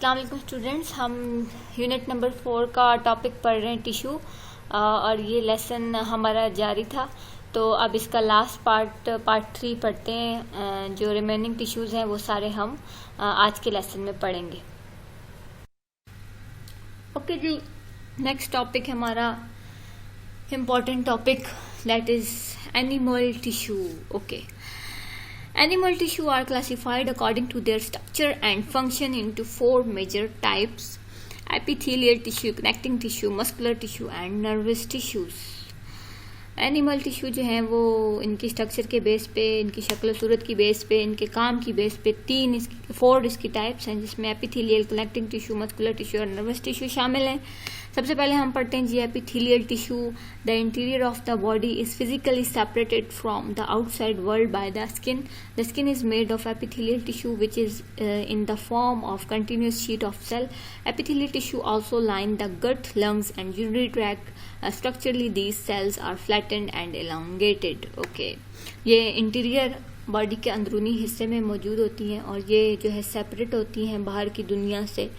अस्सलाम वालेकुम स्टूडेंट्स, हम यूनिट नंबर 4 का टॉपिक पढ़ रहे हैं टिश्यू। और ये लेसन हमारा जारी था, तो अब इसका लास्ट पार्ट 3 पढ़ते हैं। जो रिमेनिंग टिश्यूज़ हैं वो सारे हम आज के लेसन में पढ़ेंगे। ओके जी, नेक्स्ट टॉपिक है हमारा important topic, that is animal tissue. Okay, animal tissue are classified according to their structure and function into 4 major types: epithelial tissue, connecting tissue, muscular tissue and nervous tissues. Animal tissue जो हैं वो इनकी structure के base पे, इनकी शक्ल सूरत की base पे, इनके काम की बेस पे 4 इसकी टाइप्स हैं, जिसमें epithelial, connecting tissue, muscular tissue और नर्वस टिश्यू शामिल हैं। सबसे पहले हम पढ़ते हैं जी epithelial tissue. The interior of the body is physically separated from the outside world by the skin. The skin is made of epithelial tissue which is in the form of continuous sheet of cell. Epithelial tissue also line the gut, lungs and urinary tract. Structurally these cells are flattened and elongated. Okay, ये interior body के अंदरूनी हिस्से में मौजूद होती हैं और ये जो है सेपरेट होती हैं बाहर की दुनिया से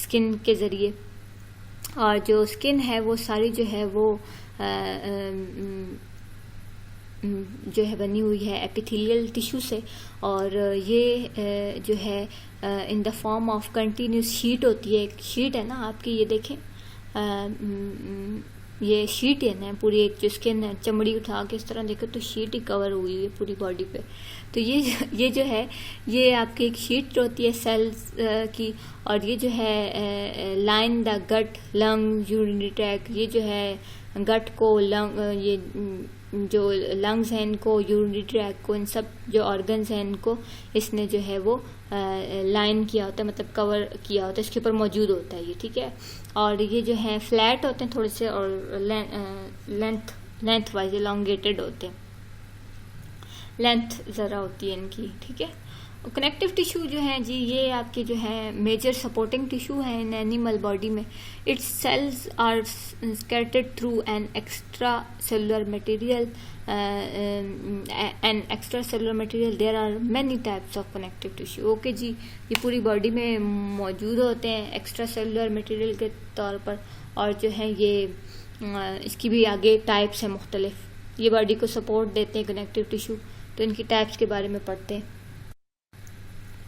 स्किन के ज़रिए। और जो स्किन है वो सारी जो है वो जो है बनी हुई है एपिथेलियल टिश्यू से, और ये जो है इन the form of continuous sheet होती है। एक शीट है ना आपकी, ये देखें, ये शीट है ना पूरी, एक जो स्किन है, चमड़ी उठा के इस तरह देखो तो शीट ही कवर हुई है पूरी बॉडी पे। तो ये जो है ये आपकी एक शीट होती है सेल्स की, और ये जो है line the gut, lung, urinary tract. ये जो है गट को, लंग, ये जो लंग्स हैं इनको, यूरिनरी ट्रैक्ट को, इन सब जो ऑर्गन्स हैं इनको इसने जो है वो लाइन किया होता है, मतलब कवर किया होता है, इसके ऊपर मौजूद होता है ये, ठीक है। और ये जो है फ्लैट होते हैं थोड़े से, और लेंथ वाइज एलोंगेटेड होते हैं, लेंथ ज़रा होती है इनकी, ठीक है। कनेक्टिव टिश्यू जो है जी, ये आपके जो है मेजर सपोर्टिंग टिश्यू है इन एनिमल बॉडी में। Its cells are scattered through an extra cellular material there are many types of connective tissue. Okay जी, ये पूरी बॉडी में मौजूद होते हैं एक्स्ट्रा सेलुलर मटेरियल के तौर पर, और जो है ये इसकी भी आगे टाइप्स हैं मुख्तलिफ, ये बॉडी को सपोर्ट देते हैं कनेक्टिव टिश्यू। तो इनकी टाइप्स के बारे में पढ़ते हैं।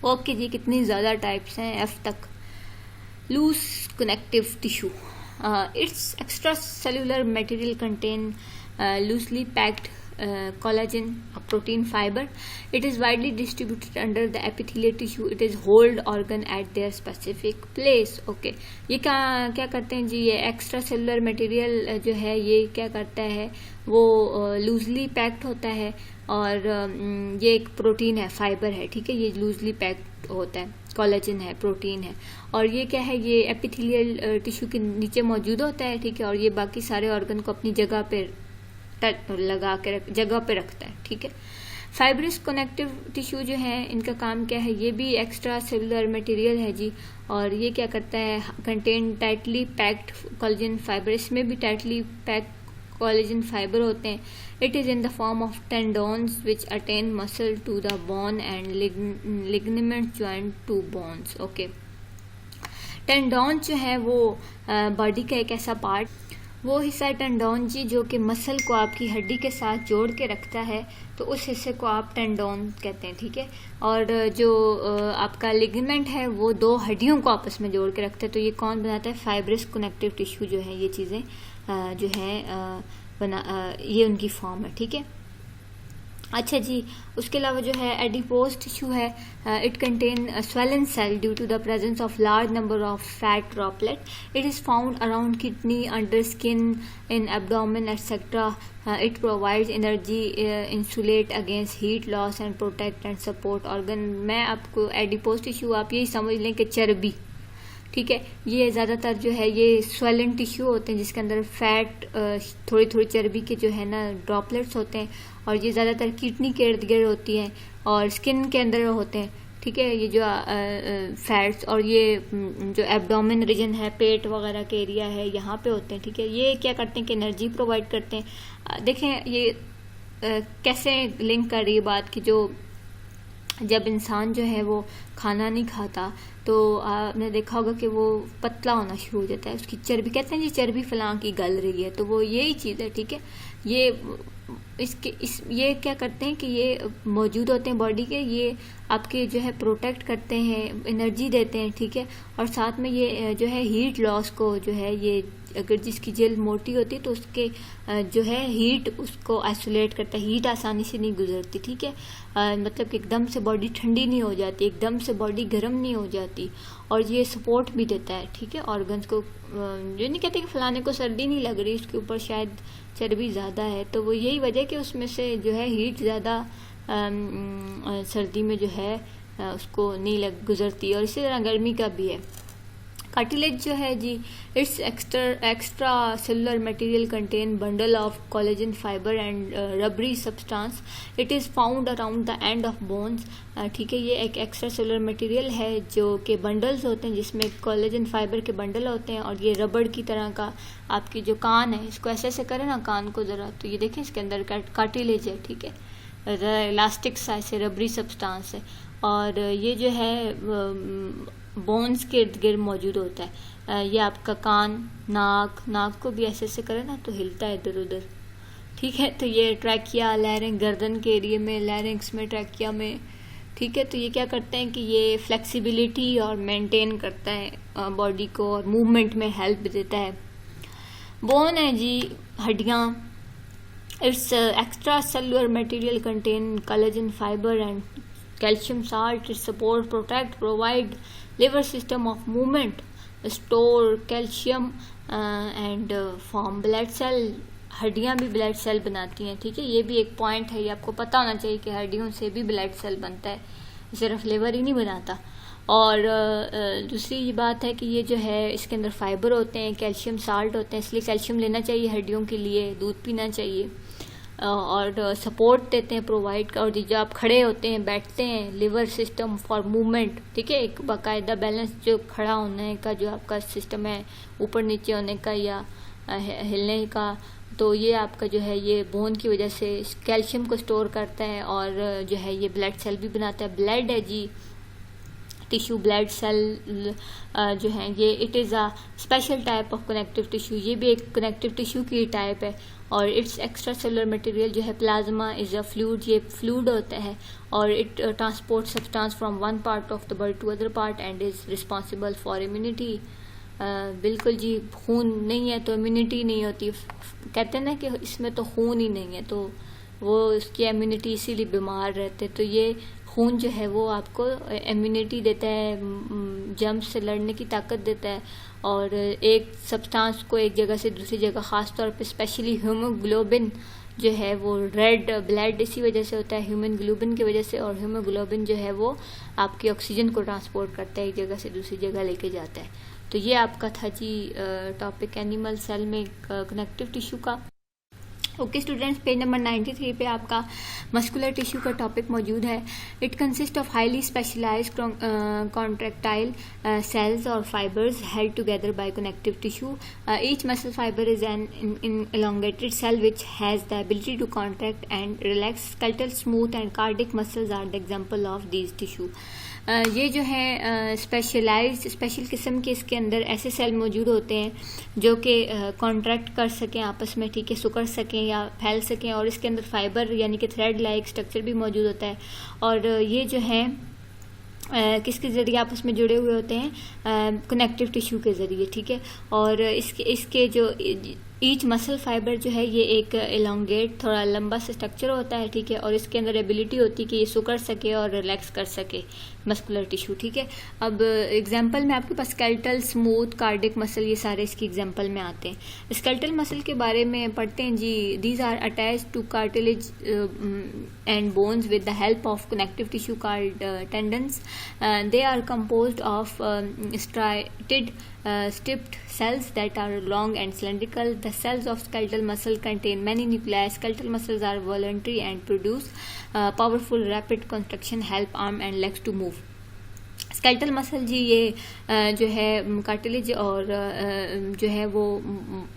ओके जी, कितनी ज़्यादा टाइप्स हैं F तक। Loose connective tissue, it's extra cellular material contain loosely packed collagen, a protein fiber. It is widely distributed under the epithelial tissue. It is hold organ at their specific place. Okay, ये क्या करते हैं जी, ये extra cellular material जो है ये क्या करता है, वो लूजली पैक्ड होता है, और ये एक प्रोटीन है, फाइबर है, ठीक है। ये लूजली पैक्ड होता है, कोलेजन है, प्रोटीन है, और ये क्या है, ये एपिथेलियल टिश्यू के नीचे मौजूद होता है, ठीक है। और ये बाकी सारे ऑर्गन को अपनी जगह पे लगा के जगह पे रखता है, ठीक है। फाइब्रस कनेक्टिव टिश्यू जो है इनका काम क्या है, ये भी एक्स्ट्रा सेलुलर मटेरियल है जी, और ये क्या करता है, contain tightly packed collagen fibre. इसमें भी टाइटली पैक्ड कोलेजन फाइबर होते हैं। It is in the form of tendons which attain muscle to the bone and ligament joint to bones. Okay, tendon जो है वो बॉडी का एक ऐसा पार्ट, वो हिस्सा टेंडोन जी जो कि मसल को आपकी हड्डी के साथ जोड़ के रखता है, तो उस हिस्से को आप टेंडोन कहते हैं, ठीक है। और जो आपका लिगामेंट है वो 2 हड्डियों को आपस में जोड़ के रखता है, तो ये कौन बनाता है, फाइब्रस कनेक्टिव टिश्यू जो है, ये चीज़ें जो है ये उनकी फॉर्म है, ठीक है। अच्छा जी, उसके अलावा जो है एडिपोज टिश्यू है, it contain swollen cell due to the presence of large number of fat droplet. It is found around kidney, under skin, in abdomen etcetera. It provides energy, insulate against heat loss and protect and support organ. मैं आपको adipose tissue आप यही समझ लें कि चर्बी, ठीक है। ये ज़्यादातर जो है ये स्वेलन टिश्यू होते हैं जिसके अंदर फैट, थोड़ी थोड़ी चर्बी के जो है ना ड्रॉपलेट्स होते हैं, और ये ज़्यादातर किडनी के इर्द गिर्द होती हैं और स्किन के अंदर होते हैं, ठीक है। ये जो फैट्स, और ये जो एब्डोमेन रीजन है, पेट वगैरह के एरिया है, यहाँ पे होते हैं, ठीक है। ये क्या करते हैं कि एनर्जी प्रोवाइड करते हैं। देखें ये कैसे लिंक कर रही है बात की, जो जब इंसान जो है वो खाना नहीं खाता तो आपने देखा होगा कि वो पतला होना शुरू हो जाता है, उसकी चर्बी, कहते हैं जी चर्बी फलां की गल रही है, तो वो यही चीज़ है, ठीक है। ये क्या करते हैं कि ये मौजूद होते हैं बॉडी के, ये आपके जो है प्रोटेक्ट करते हैं, एनर्जी देते हैं, ठीक है। और साथ में ये जो है हीट लॉस को जो है, ये अगर जिसकी जेल मोटी होती है तो उसके जो है हीट उसको आइसोलेट करता है, हीट आसानी से नहीं गुजरती, ठीक है। मतलब कि एकदम से बॉडी ठंडी नहीं हो जाती, एकदम से बॉडी गर्म नहीं हो जाती, और ये सपोर्ट भी देता है, ठीक है, ऑर्गन्स को। जो नहीं कहते कि फलाने को सर्दी नहीं लग रही, उसके ऊपर शायद चर्बी ज़्यादा है, तो वो यही वजह कि उसमें से जो है हीट ज़्यादा सर्दी में जो है उसको नहीं गुजरती, और इसी तरह गर्मी का भी है। कार्टिलेज जो है जी, its extra cellular material contain bundle of collagen fibre and rubbery substance, it is found around the end of bones, ठीक है। ये एक एक्स्ट्रा सेलुलर मटेरियल है जो कि बंडल्स होते हैं, जिसमें कोलेजन फाइबर के बंडल होते हैं, और ये रबड़ की तरह का आपकी जो कान है, इसको ऐसे ऐसे करें ना कान को ज़रा, तो ये देखें इसके अंदर कार्टिलेज है, ठीक है, इलास्टिक सा ऐसे रबरी सब्सटेंस है, और ये जो है बोन्स के इर्द गिर्द मौजूद होता है। ये आपका कान, नाक को भी ऐसे ऐसे करें ना तो हिलता है इधर उधर, ठीक है। तो ये ट्रैकिया, लैरिंक्स, गर्दन के एरिया में, लैरिंक्स में, ट्रैकिया में, ठीक है। तो ये क्या करते हैं कि ये फ्लेक्सिबिलिटी और मेंटेन करता है बॉडी को, और मूवमेंट में हेल्प देता है। बोन है जी, हड्डियाँ, it's extra cellular material contain collagen fibre and calcium salt, it support, protect, provide liver system of movement, store calcium and form blood cell। हड्डियां भी ब्लड सेल बनाती हैं, ठीक है। ये भी एक पॉइंट है, ये आपको पता होना चाहिए कि हड्डियों से भी ब्लड सेल बनता है, सिर्फ लिवर ही नहीं बनाता। और दूसरी ये बात है कि ये जो है इसके अंदर फाइबर होते हैं, कैल्शियम साल्ट होते हैं, इसलिए कैल्शियम लेना चाहिए हड्डियों के लिए, दूध पीना चाहिए, और सपोर्ट देते हैं, प्रोवाइड कर। और जब आप खड़े होते हैं, बैठते हैं, लिवर सिस्टम फॉर मूवमेंट, ठीक है, एक बाकायदा बैलेंस जो खड़ा होने का जो आपका सिस्टम है, ऊपर नीचे होने का या हिलने का, तो ये आपका जो है ये बोन की वजह से कैल्शियम को स्टोर करता है, और जो है ये ब्लड सेल भी बनाता है। ब्लड है जी, टिश्यू, ब्लड सेल जो है ये, it is a special type of connective tissue, ये भी एक कनेक्टिव टिश्यू की टाइप है। और इट्स एक्स्ट्रा सेलुलर मटेरियल जो है प्लाज्मा इज अ फ्लूइड, ये फ्लूइड होता है, और it transport substance from one part of the body to other part and is responsible for immunity. बिल्कुल जी, खून नहीं है तो इम्यूनिटी नहीं होती, कहते हैं ना कि इसमें तो खून ही नहीं है तो वो उसकी इम्यूनिटी इसीलिए बीमार रहते। तो ये खून जो है वो आपको इम्यूनिटी देता है, जर्म से लड़ने की ताकत देता है, और एक सब्सटेंस को एक जगह से दूसरी जगह, ख़ास तौर पे स्पेशली हीमोग्लोबिन जो है वो रेड ब्लड इसी वजह से होता है, ह्यूमन ग्लोबिन की वजह से। और हीमोग्लोबिन जो है वो आपकी ऑक्सीजन को ट्रांसपोर्ट करता है, एक जगह से दूसरी जगह लेके जाता है। तो ये आपका था जी टॉपिक एनिमल सेल में कनेक्टिव टिश्यू का। ओके स्टूडेंट्स, पेज नंबर 93 पे आपका मस्कुलर टिश्यू का टॉपिक मौजूद है। It consist of highly specialised contractile cells और fibres held together by connective tissue. Each muscle fibre is an elongated cell which has the ability to contract and relax. Skeletal, smooth and cardiac muscles are the example of these tissue. ये जो है special किस्म के इसके अंदर ऐसे cell मौजूद होते हैं जो कि कॉन्ट्रैक्ट कर सकें आपस में, ठीक है, सिकुड़ सकें या फैल सकें, और इसके अंदर फाइबर यानी कि थ्रेड लाइक स्ट्रक्चर भी मौजूद होता है। और ये जो है किसके ज़रिए आपस में जुड़े हुए होते हैं, कनेक्टिव टिश्यू के ज़रिए, ठीक है। और इसके जो ईच मसल फाइबर जो है ये एक एलोंगेट थोड़ा लंबा सा स्ट्रक्चर होता है, ठीक है, और इसके अंदर एबिलिटी होती है कि ये सिकुड़ सके और रिलैक्स कर सके मस्कुलर टिश्यू, ठीक है। अब एग्जांपल में आपके पास स्केलेटल, स्मूथ, कार्डिक मसल, ये सारे इसकी एग्जांपल में आते हैं। स्केलेटल मसल के बारे में पढ़ते हैं जी। These are attached to cartilage and bones with the help of connective tissue called tendons. They are composed of striated stipped cells that are long and cylindrical. The cells of skeletal muscle contain many nuclei. Skeletal muscles are voluntary and produce powerful rapid contraction, help arm and legs to move. Skeletal muscle जी ये जो है cartilage और जो है वो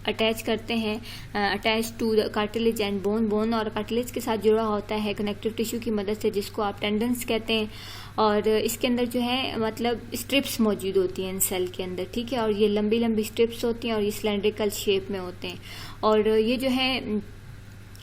attach करते हैं, attach to the cartilage and bone और कार्टिलेज के साथ जुड़ा होता है कनेक्टिव टिश्यू की मदद से, जिसको आप टेंडन्स कहते हैं। और इसके अंदर जो है मतलब स्ट्रिप्स मौजूद होती हैं इन सेल के अंदर, ठीक है। और ये लंबी लंबी स्ट्रिप्स होती हैं और ये सिलेंड्रिकल शेप में होते हैं। और ये जो है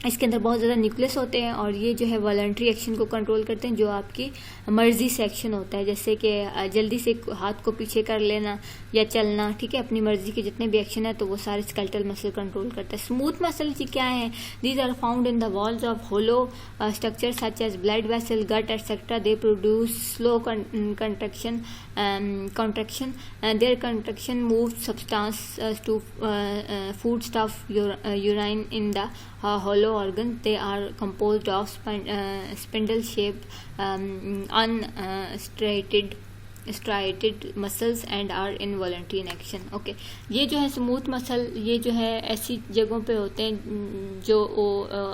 इसके अंदर बहुत ज़्यादा न्यूक्लियस होते हैं और ये जो है वॉलंटरी एक्शन को कंट्रोल करते हैं, जो आपकी मर्जी से एक्शन होता है, जैसे कि जल्दी से हाथ को पीछे कर लेना या चलना, ठीक है। अपनी मर्जी के जितने भी एक्शन है तो वो सारे स्केलेटल मसल कंट्रोल करता है। स्मूथ मसल जी क्या है? These are found in the walls of hollow structure such as blood vessel, gut etcetera. They produce slow contraction their contraction moves substance to food stuff urine in the hollow organ. They are composed of spindle shaped striated muscles and are involuntary in action. Okay, ये जो है smooth muscle, ये जो है ऐसी जगहों पे होते हैं जो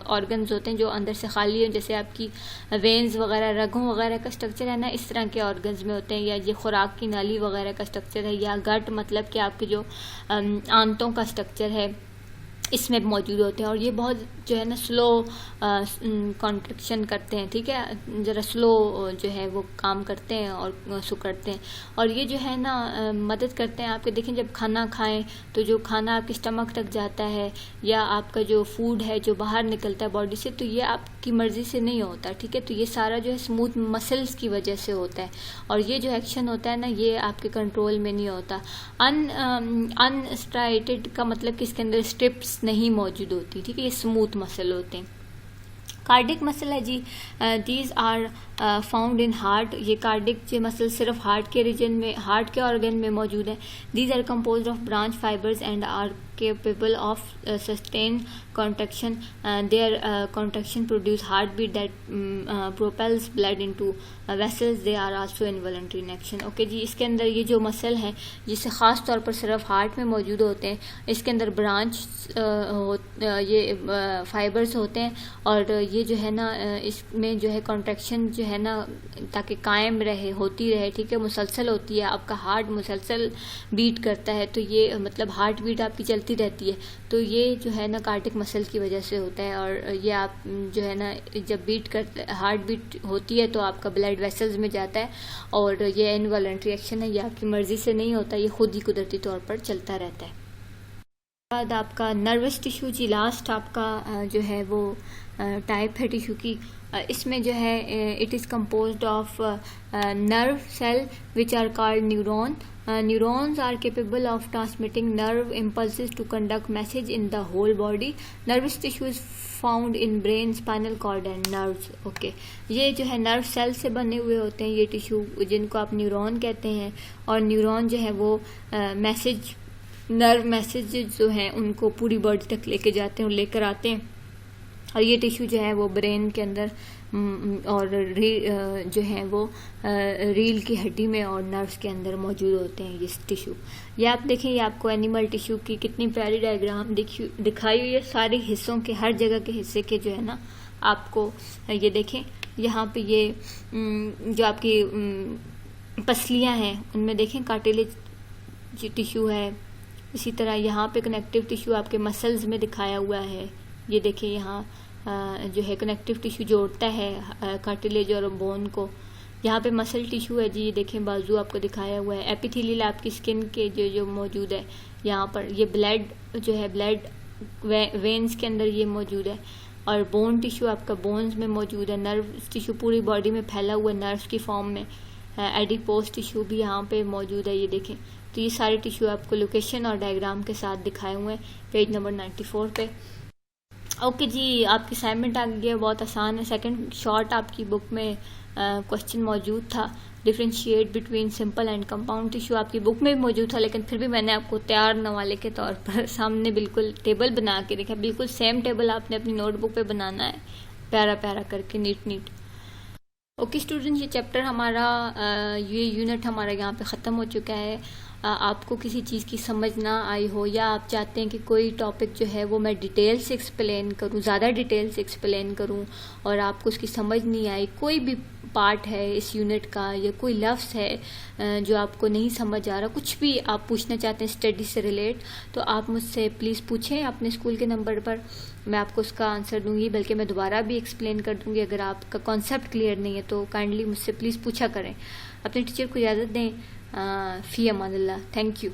ऑर्गन्स होते हैं जो अंदर से खाली है, जैसे आपकी वेन्स वगैरह, रगों वगैरह का स्ट्रक्चर है ना, इस तरह के ऑर्गन्स में होते हैं। या ये खुराक की नाली वगैरह का स्ट्रक्चर है, या गट मतलब कि आपके जो आंतों का स्ट्रक्चर है इसमें मौजूद होते हैं। और ये बहुत जो है ना स्लो कॉन्ट्रैक्शन करते हैं, ठीक है, ज़रा स्लो जो है वो काम करते हैं और सुकड़ते हैं। और ये जो है ना मदद करते हैं आपके, देखें जब खाना खाएं तो जो खाना आपके स्टमक तक जाता है या आपका जो फूड है जो बाहर निकलता है बॉडी से, तो ये आपकी मर्ज़ी से नहीं होता, ठीक है। तो ये सारा जो है स्मूथ मसल्स की वजह से होता है। और ये जो एक्शन होता है ना ये आपके कंट्रोल में नहीं होता। अनस्ट्राइटेड का मतलब कि इसके अंदर स्ट्रिप्स नहीं मौजूद होती, ठीक है, ये स्मूथ मसल होते हैं। कार्डिक मसल है जी, these are found in heart. ये कार्डिक जो मसल सिर्फ हार्ट के रीजन में, हार्ट के ऑर्गन में मौजूद है। These are composed of branch fibres and are capable of sustained contraction. Their contraction produce heartbeat that propels blood into vessels. They are also involuntary in action. Okay जी, इसके अंदर ये जो muscle हैं जिसे ख़ास तौर पर सिर्फ हार्ट में मौजूद होते हैं, इसके अंदर ब्रांच ये फाइबर्स होते हैं और ये जो है ना इसमें जो है कॉन्ट्रैक्शन जो है ना ताकि कायम रहे, होती रहे, ठीक है, मुसलसल होती है। आपका हार्ट मुसलसल बीट करता है, तो ये मतलब हार्ट बीट आपकी चलती रहती है, तो ये जो है ना कार्डिक मसल की वजह से होता है। और ये आप जो है ना जब बीट करते, हार्ट बीट होती है तो आपका ब्लड वेसल्स में जाता है और ये इनवॉलंटरी एक्शन है, ये आपकी मर्जी से नहीं होता, ये खुद ही कुदरती तौर पर चलता रहता है। बाद आपका नर्वस टिश्यू जी, लास्ट आपका जो है वो टाइप है टिश्यू की। इसमें जो है it is composed of nerve cell which are called neuron. Neurons are capable of transmitting nerve impulses to conduct message in the whole body. Nervous tissue is found in brain, spinal cord and nerves. Okay, ये जो है nerve cell से बने हुए होते हैं ये tissue, जिनको आप न्यूरॉन कहते हैं। और न्यूरॉन जो है वो मैसेज, नर्व मैसेज जो हैं उनको पूरी बॉडी तक लेके जाते हैं और लेकर आते हैं। और ये टिश्यू जो है वो ब्रेन के अंदर और जो है वो रील की हड्डी में और नर्व्स के अंदर मौजूद होते हैं ये टिश्यू। ये आप देखें, ये आपको एनिमल टिश्यू की कितनी प्यारी डायग्राम दिखाई हुई है, सारे हिस्सों के, हर जगह के हिस्से के जो है ना आपको ये देखें। यहाँ पे ये जो आपकी पसलियाँ हैं उनमें देखें कार्टिलेज टिश्यू है। इसी तरह यहाँ पे कनेक्टिव टिश्यू आपके मसल्स में दिखाया हुआ है। ये देखिए यहाँ जो है कनेक्टिव टिश्यू जोड़ता है कार्टिलेज और बोन को। यहाँ पे मसल टिश्यू है जी, ये देखें बाजू आपको दिखाया हुआ है। एपिथेलियल आपकी स्किन के जो मौजूद है यहाँ पर। ये ब्लड जो है, ब्लड वेन्स के अंदर ये मौजूद है। और बोन टिश्यू आपका बोन्स में मौजूद है। नर्व टिश्यू पूरी बॉडी में फैला हुआ है नर्व्स की फॉर्म में। एडिपोज टिश्यू भी यहाँ पे मौजूद है, ये देखें। तो ये सारे टिश्यू आपको लोकेशन और डायग्राम के साथ दिखाए हुए हैं पेज नंबर 94 पे। ओके जी, आपकी असाइनमेंट आ गई है, बहुत आसान है। सेकंड शॉर्ट आपकी बुक में क्वेश्चन मौजूद था, differentiate between simple and compound tissue आपकी बुक में भी मौजूद था, लेकिन फिर भी मैंने आपको तैयार नवाले के तौर पर सामने बिल्कुल टेबल बना के देखा। बिल्कुल सेम टेबल आपने अपनी नोटबुक पे बनाना है, प्यारा प्यारा करके, नीट नीट। ओके स्टूडेंट्स, ये चैप्टर हमारा, ये यूनिट हमारा यहाँ पे ख़त्म हो चुका है। आपको किसी चीज़ की समझ ना आई हो या आप चाहते हैं कि कोई टॉपिक जो है वो मैं डिटेल से एक्सप्लेन करूँ, ज़्यादा डिटेल से एक्सप्लेन करूँ और आपको उसकी समझ नहीं आई, कोई भी पार्ट है इस यूनिट का, या कोई लफ्ज़ है जो आपको नहीं समझ आ रहा, कुछ भी आप पूछना चाहते हैं स्टडी से रिलेट, तो आप मुझसे प्लीज़ पूछें अपने स्कूल के नंबर पर, मैं आपको उसका आंसर दूंगी, बल्कि मैं दोबारा भी एक्सप्लेन कर दूंगी। अगर आपका कॉन्सेप्ट क्लियर नहीं है तो काइंडली मुझसे प्लीज़ पूछा करें। अपने टीचर को इजाज़त दें। फ़ी अमानिल्लाह। Thank you.